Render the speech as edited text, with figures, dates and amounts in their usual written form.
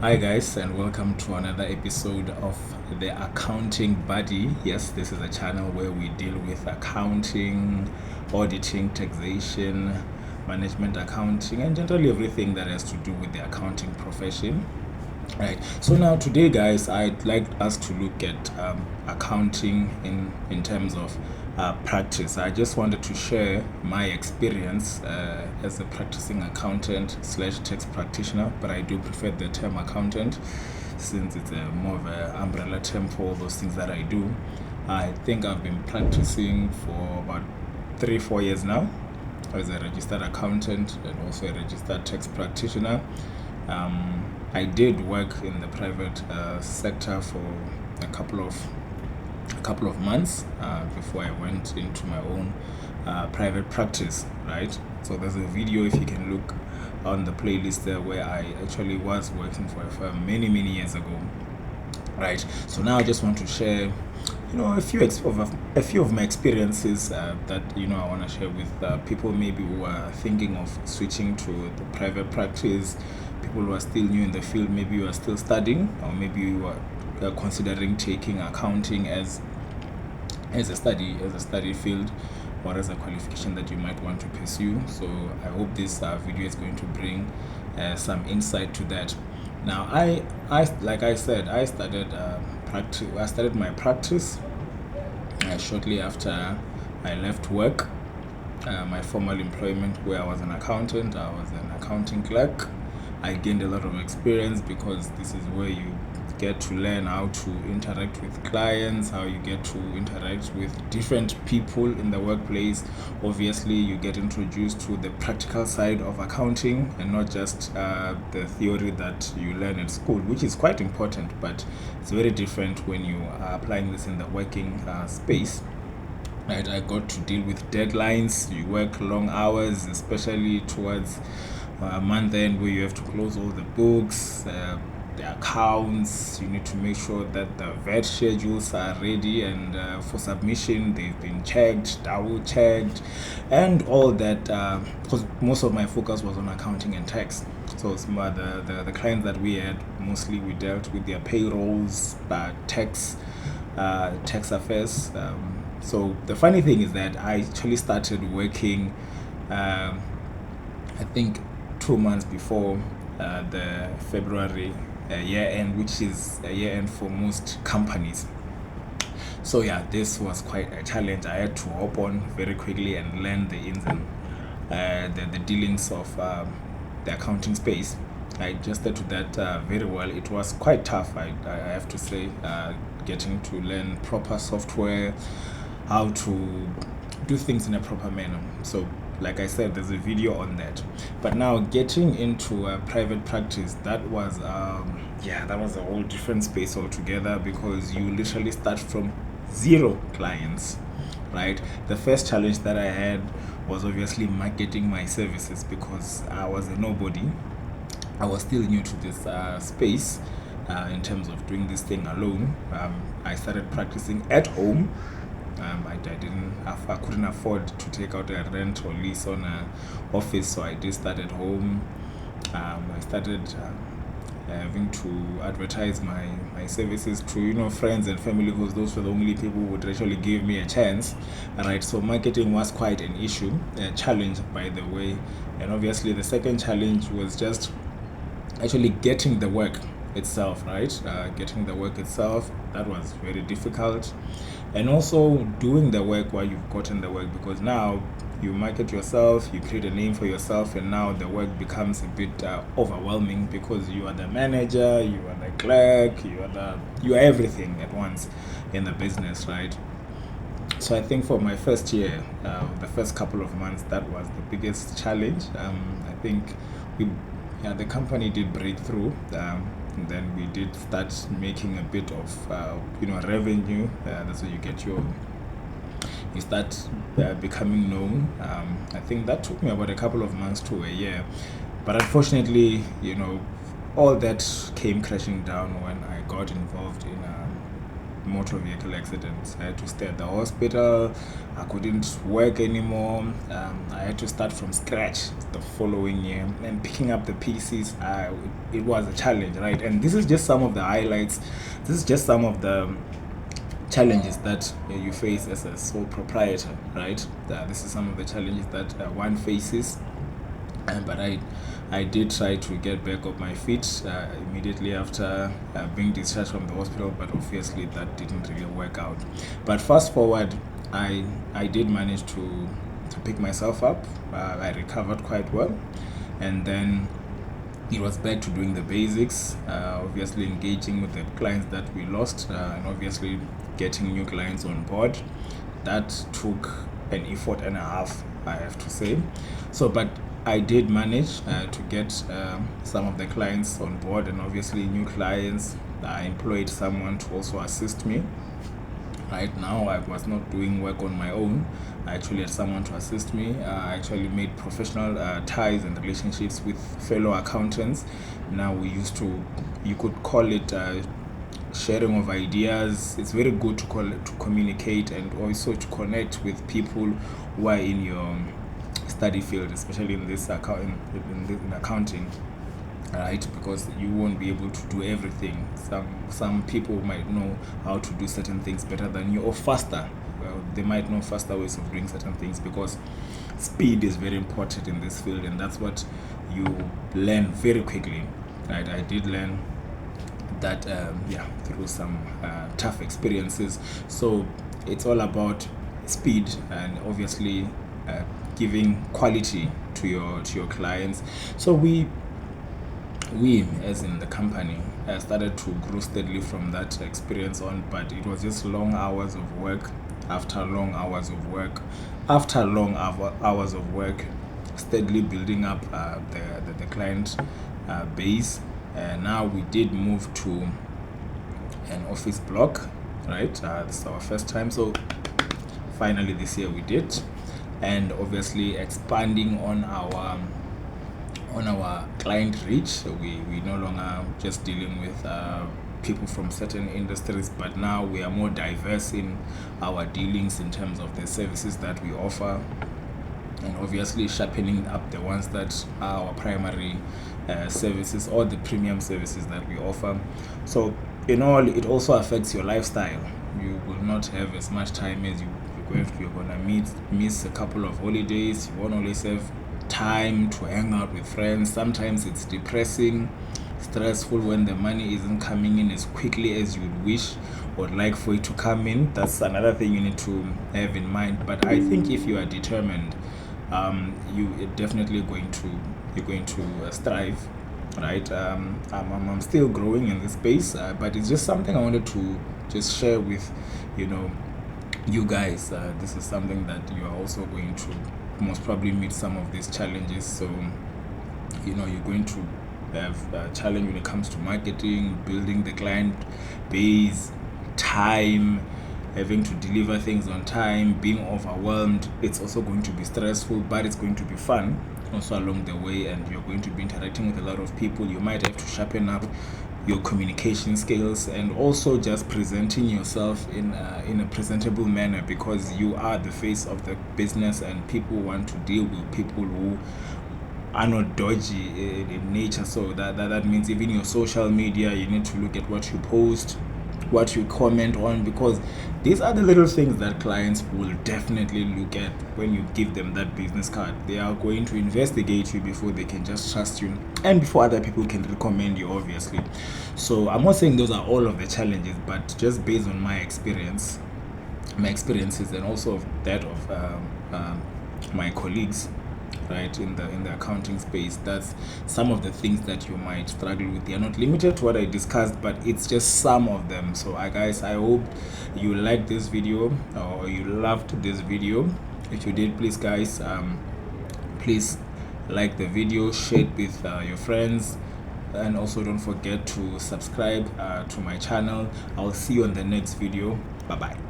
Hi, guys, and welcome to another episode of the Accounting Buddy. Yes, this is a channel where we deal with accounting, auditing, taxation, management accounting, and generally everything that has to do with the accounting profession. Right. So now today, guys, I'd like us to look at accounting in terms of practice. I just wanted to share my experience as a practicing accountant slash tax practitioner, but I do prefer the term accountant since it's more of an umbrella term for all those things that I do. I think I've been practicing for about 3-4 years now as a registered accountant and also a registered tax practitioner. I did work in the private sector for a couple of months before I went into my own private practice, right? So there's a video, if you can look on the playlist there, where I actually was working for a firm many years ago, right? So now I just want to share a few of my experiences that I want to share with people maybe who are thinking of switching to the private practice, people who are still new in the field, maybe you are still studying, or maybe you are considering taking accounting as a study field, or as a qualification that you might want to pursue. So I hope this video is going to bring some insight to that. Now, I like I said, I started practice. I started my practice shortly after I left work, my formal employment, where I was an accountant. I was an accounting clerk. I gained a lot of experience because this is where you get to learn how to interact with clients, how you get to interact with different people in the workplace. Obviously, you get introduced to the practical side of accounting and not just the theory that you learn at school, which is quite important, but it's very different when you are applying this in the working space. Right, I got to deal with deadlines. You work long hours, especially towards month end, where you have to close all the books, the accounts. You need to make sure that the VAT schedules are ready and for submission they've been checked, double checked, and all that. Because most of my focus was on accounting and tax. So it's more the clients that we had, mostly we dealt with their payrolls, tax affairs. So the funny thing is that I actually started working, I think 2 months before the February year end, which is a year end for most companies. So yeah, this was quite a challenge. I had to hop on very quickly and learn the ins and the dealings of the accounting space. I adjusted to that very well. It was quite tough, I have to say, getting to learn proper software, how to do things in a proper manner. So, like I said, there's a video on that. But now, getting into private practice, that was that was a whole different space altogether, because you literally start from zero clients, right? The first challenge that I had was obviously marketing my services, because I was a nobody. I was still new to this space in terms of doing this thing alone. I started practicing at home. I couldn't afford to take out a rent or lease on an office, so I did start at home. I started having to advertise my services to friends and family, because those were the only people who would actually give me a chance. Right, so marketing was quite an issue, a challenge, by the way. And obviously the second challenge was just actually getting the work itself, right? Getting the work itself, that was very difficult. And also doing the work while you've gotten the work, because now you market yourself, you create a name for yourself, and now the work becomes a bit overwhelming, because you are the manager, you are the clerk, you are everything at once in the business, right? So I think for my first year, the first couple of months, that was the biggest challenge. I think the company did break through. And then we did start making a bit of revenue. That's where you start becoming known. I think that took me about a couple of months to a year, but unfortunately, all that came crashing down when I got involved in motor vehicle accident. I had to stay at the hospital. I couldn't work anymore. I had to start from scratch the following year, and picking up the pieces, it was a challenge, right? And this is just some of the highlights. This is just some of the challenges that you face as a sole proprietor, right? This is some of the challenges that one faces. But I did try to get back on my feet immediately after being discharged from the hospital, but obviously that didn't really work out. But fast forward, I did manage to pick myself up. I recovered quite well, and then it was back to doing the basics, obviously engaging with the clients that we lost, and obviously getting new clients on board. That took an effort and a half, I have to say. So, but I did manage to get some of the clients on board, and obviously new clients. I employed someone to also assist me. Right now, I was not doing work on my own. I actually had someone to assist me. I actually made professional ties and relationships with fellow accountants. Now we used to, you could call it sharing of ideas. It's very good to communicate and also to connect with people who are in your study field, especially in this in accounting, right? Because you won't be able to do everything. Some people might know how to do certain things better than you, or faster. Well, they might know faster ways of doing certain things, because speed is very important in this field, and that's what you learn very quickly, right? I did learn that through some tough experiences. So it's all about speed, and obviously giving quality to your clients. So we as in the company started to grow steadily from that experience on, but it was just long hours of work after long hours of work after long hours of work, steadily building up the client base. Now we did move to an office block, right? This is our first time, so finally this year we did. And obviously expanding on our client reach. So we no longer just dealing with people from certain industries, but now we are more diverse in our dealings in terms of the services that we offer, and obviously sharpening up the ones that are our primary services, or the premium services that we offer. So in all, it also affects your lifestyle. You will not have as much time as you're gonna miss a couple of holidays. You won't always have time to hang out with friends. Sometimes it's depressing, stressful when the money isn't coming in as quickly as you'd wish or like for it to come in. That's another thing you need to have in mind. But I think if you are determined, you're definitely going to strive, right? I'm still growing in this space, but it's just something I wanted to just share with you guys. This is something that you are also going to most probably meet some of these challenges. So you're going to have a challenge when it comes to marketing, building the client base, time, having to deliver things on time, being overwhelmed. It's also going to be stressful, but it's going to be fun also along the way, and you're going to be interacting with a lot of people. You might have to sharpen up your communication skills, and also just presenting yourself in a presentable manner, because you are the face of the business, and people want to deal with people who are not dodgy in nature. So that means even your social media, you need to look at what you post, what you comment on, because these are the little things that clients will definitely look at when you give them that business card. They are going to investigate you before they can just trust you, and before other people can recommend you, obviously. So I'm not saying those are all of the challenges, but just based on my experiences, and also that of my colleagues, right, in the accounting space, that's some of the things that you might struggle with. They are not limited to what I discussed, but it's just some of them. So guys, I hope you liked this video, or you loved this video. If you did, please guys, please like the video, share it with your friends, and also don't forget to subscribe to my channel. I'll see you on the next video. Bye bye.